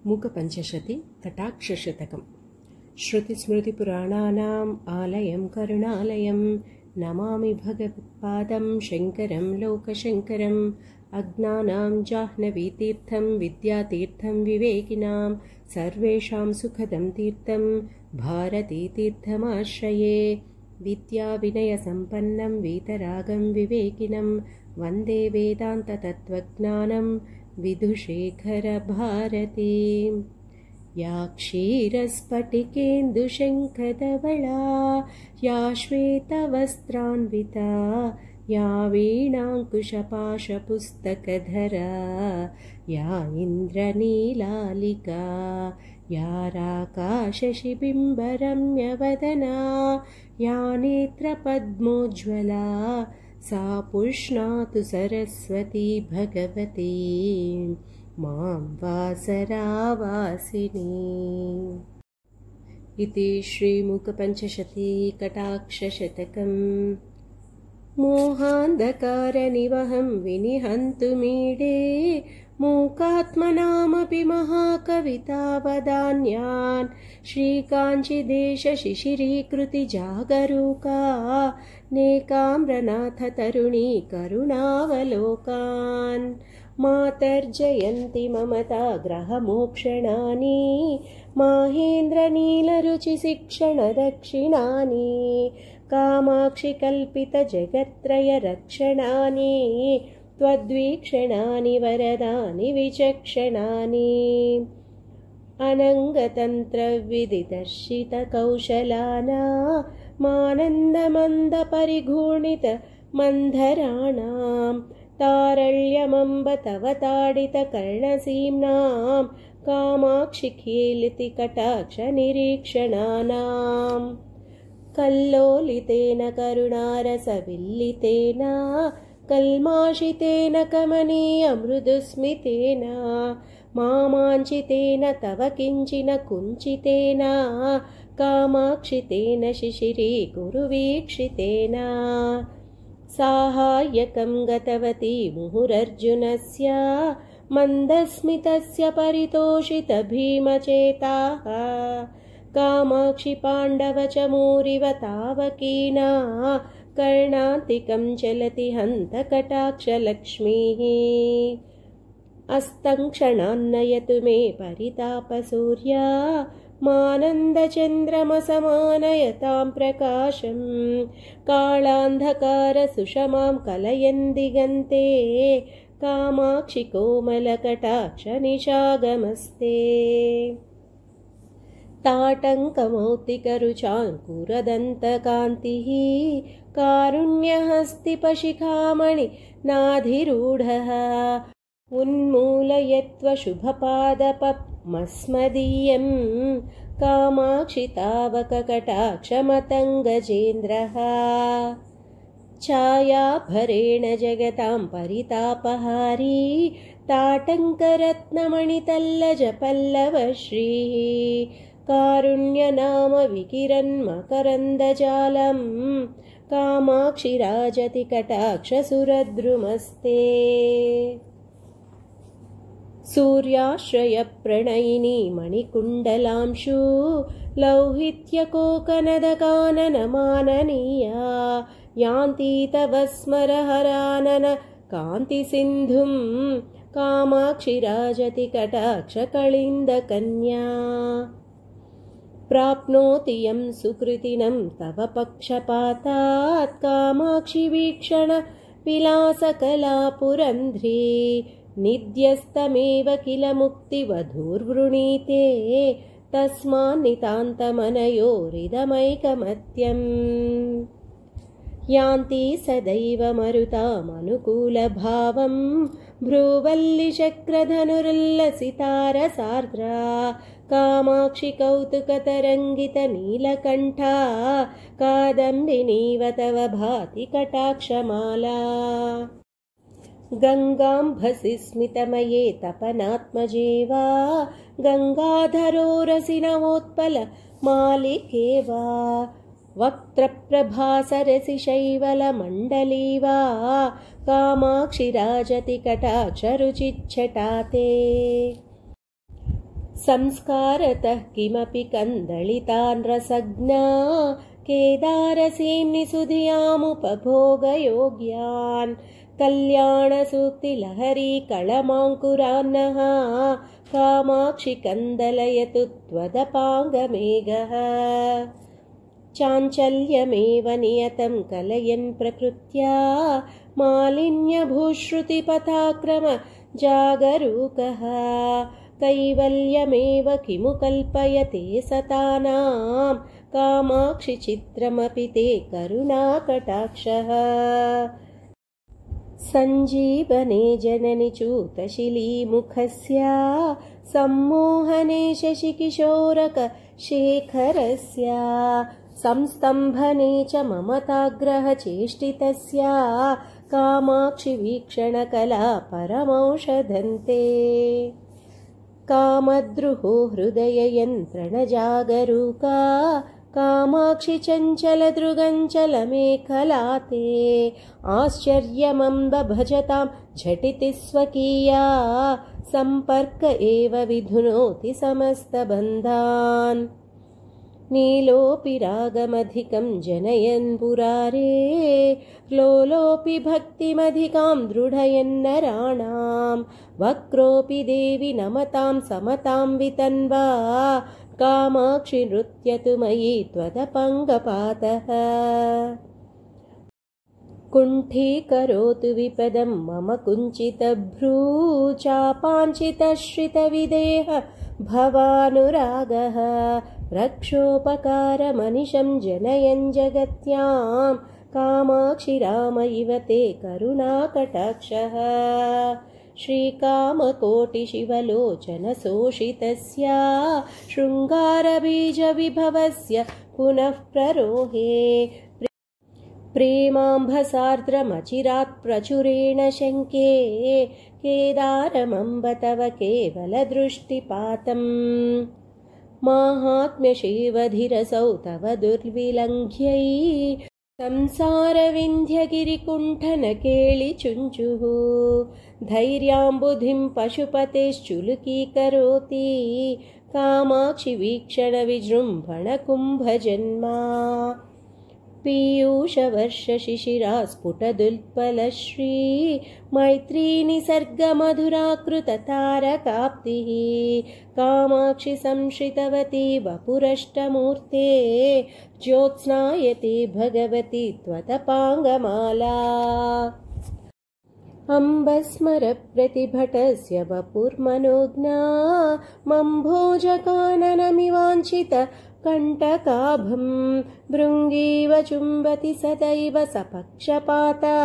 मूकपञ्चशती कटाक्षशतकम्। श्रुतिस्मृतिपुराणानाम् आलयं करुणालयं नमामि भगवत्पादं शङ्करं लोकशङ्करम्। अज्ञानां जाह्नवीतीर्थं विद्यातीर्थं विवेकिनां सर्वेषां सुखदं तीर्थं भारतीतीर्थमाश्रये। विद्याविनयसम्पन्नं वीतरागं विवेकिनं वन्दे वेदान्ततत्त्वज्ञानं विधुशेखरभारतीं। या क्षीरस्फटिकेन्दुशङ्खधवला या श्वेतवस्त्रान्विता या वीणाङ्कुशपाशपुस्तकधरा या इन्द्रनीलालिका या राकाशशिबिम्बरम्यवदना या नेत्रपद्मोज्ज्वला सा पुष्णातु सरस्वती भगवती मां वासरावासिनी। इति श्रीमूकपञ्चशती कटाक्षशतकम्। मोहान्धकारनिवहं विनिहन्तुमीडे मूकात्मनामपि महाकवितावदान्यान् श्रीकाञ्चिदेशशिशिरीकृति जागरूका नेकाम्रनाथतरुणी करुणावलोकान्। मातर्जयन्ति ममता ग्रहमोक्षणानि माहेन्द्रनीलरुचिशिक्षणदक्षिणानि कामाक्षि कल्पितजगत्त्रयरक्षणानि त्वद्वीक्षणानि वरदानि विचक्षणानि। अनङ्गतन्त्रविदिदर्शितकौशलाना मानन्दमन्दपरिगूर्णितमन्धराणां तारल्यमम्ब तव ताडितकर्णसीम्नां कामाक्षि खेलिति कटाक्षनिरीक्षणानाम्। कल्लोलितेन करुणारसविल्लितेन कल्माषितेन कमनीयमृदुस्मितेन मामाञ्चितेन तव किञ्चिन कुञ्चितेन कामाक्षितेन शिशिरीकुरुवीक्षितेन। साहाय्यकं गतवती मुहुरर्जुनस्य मन्दस्मितस्य परितोषितभीमचेताः कामाक्षि पाण्डवचमूरिव तावकीना कर्णान्तिकं चलति हन्त कटाक्षलक्ष्मीः। अस्तङ्क्षणान्नयतु मे परितापसूर्या मानन्दचन्द्रमसमानयतां प्रकाशं कालान्धकारसुषमां कलयन् दिगन्ते कामाक्षि कोमलकटाक्षनिशागमस्ते। ताटङ्कमौक्तिकरुचाङ्कुरदन्तकान्तिः कारुण्यहस्तिपशिखामणि नाधिरूढः उन्मूलयत्व शुभपादपद्मस्मदीयं कामाक्षि तावककटाक्षमतङ्गजेन्द्रः। छायाभरेण जगतां परितापहारी ताटङ्करत्नमणितल्लजपल्लवश्रीः कारुण्यनाम विकिरन्मकरन्दजालं कामाक्षि राजति कटाक्षसुरद्रुमस्ते। सूर्याश्रयप्रणयिनी मणिकुण्डलांशु लौहित्यकोकनदकाननमाननीया यान्ति तव स्मरहरानन कान्तिसिन्धुं कामाक्षि राजति कटाक्षकलिन्दकन्या। प्राप्नोति यं सुकृतिनं तव पक्षपातात् कामाक्षि वीक्षण विलासकलापुरन्ध्री निध्यस्तमेव किल मुक्तिवधूर्वृणीते तस्मान्नितान्तमनयोरिदमैकमत्यम्। यान्ति सदैव मरुतामनुकूलभावं भ्रूवल्लिचक्रधनुरुल्लसितारसार्द्रा कामाक्षि कौतुकतरङ्गितनीलकण्ठा कादम्बिनीव तव भाति कटाक्षमाला। गङ्गाम्भसि स्मितमये तपनात्मजे वा गङ्गाधरोरसि नवोत्पल मालिके वा वक्त्रप्रभासरसि शैवलमण्डली वा कामाक्षि राजति कटाक्षरुचिच्छटाते। संस्कारतः किमपि कन्दलितान् रसज्ञा केदारसीम्नि सुधियामुपभोगयोग्यान् कल्याणसूक्तिलहरी कळमाङ्कुरान्नः कामाक्षि कन्दलयतु त्वदपाङ्गमेघः चाञ्चल्यमेव नियतं कलयन् प्रकृत्या मालिन्यभूश्रुतिपथाक्रम जागरूकः कैवल्यमेव किमु कल्पयते सतानां कामाक्षि चित्रमपि ते करुणाकटाक्षः सञ्जीवने जननि चूतशिलीमुखस्य सम्मोहने शशिकिशोरकशेखरस्य संस्तम्भने च ममताग्रहचेष्टितस्य कामाक्षि वीक्षणकला परमौषधन्ते कामद्रुहो हृदययन्त्रणजागरूका कामाक्षि चञ्चलदृगञ्चलमेखला ते आश्चर्यमम्ब भजतां झटिति स्वकीया सम्पर्क एव विधुनोति समस्तबन्धान् नीलोऽपि रागमधिकं जनयन् पुरारे लोलोऽपि भक्तिमधिकां दृढयन्नराणां वक्रोऽपि देवि नमतां समतां वितन्वा कामाक्षि नृत्यतु मयि त्वदपङ्गपातः कुण्ठीकरोतु विपदं मम कुञ्चितभ्रूचापाञ्चितश्रितविदेह भवानुरागः रक्षोपकारमनिशं जनयन् जगत्यां कामाक्षि राम इव ते करुणाकटाक्षः श्रीकामकोटिशिवलोचनशोषितस्य शृङ्गारबीजविभवस्य पुनः प्ररोहे प्रेमाम्भसार्द्रमचिरात् प्रचुरेण शङ्के केदारमम्ब तव केवलदृष्टिपातम् माहात्म्यशेवधिरसौ तव दुर्विलङ्घ्यै संसारविन्ध्यगिरिकुण्ठनकेळिचुञ्चुः धैर्याम्बुधिं पशुपतेश्चुलुकीकरोति कामाक्षि वीक्षणविजृम्भणकुम्भजन्मा पीयूषवर्षशिशिरा स्फुटदुल्पलश्री मैत्रीनिसर्गमधुराकृततारकाप्तिः कामाक्षि संश्रितवती वपुरष्टमूर्ते ज्योत्स्नायते भगवती त्वदपाङ्गमाला अम्बस्मरप्रतिभटस्य वपुर्मनोज्ञा मम्भोजकाननमिवाञ्छित कण्टकाभं भृङ्गीव चुम्बति सदैव सपक्षपाता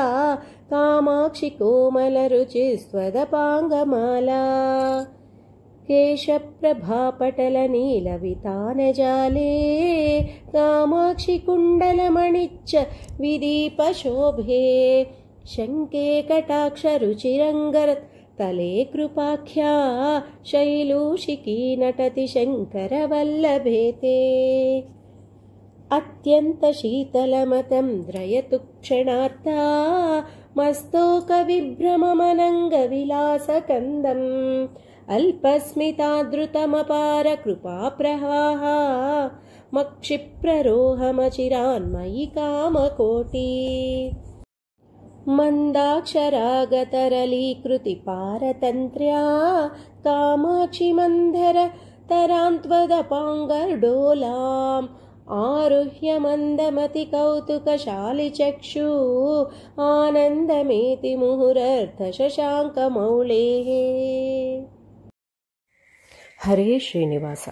कामाक्षि कोमलरुचिस्त्वदपाङ्गमाला केशप्रभापटलनीलवितानजाले कामाक्षि कुण्डलमणिच्च विदीपशोभे शङ्के कटाक्षरुचिरङ्गतले कृपाख्या शैलूषिकी नटति शङ्करवल्लभे ते अत्यन्तशीतलमतं द्रयतु क्षणार्था मस्तोकविभ्रममनङ्गविलासकन्दम् अल्पस्मितादृतमपार कृपाप्रवाह मक्षिप्ररोहमचिरान्मयि कामकोटि मन्दाक्षरागतरलीकृतिपारतन्त्र्या कामाक्षि मन्धर तरान्त्वदपाङ्गर्डोलाम् आरुह्य मन्दमति कौतुकशालिचक्षु आनन्दमेति मुहुरर्थ शशाङ्कमौलेः। हरे श्रीनिवास।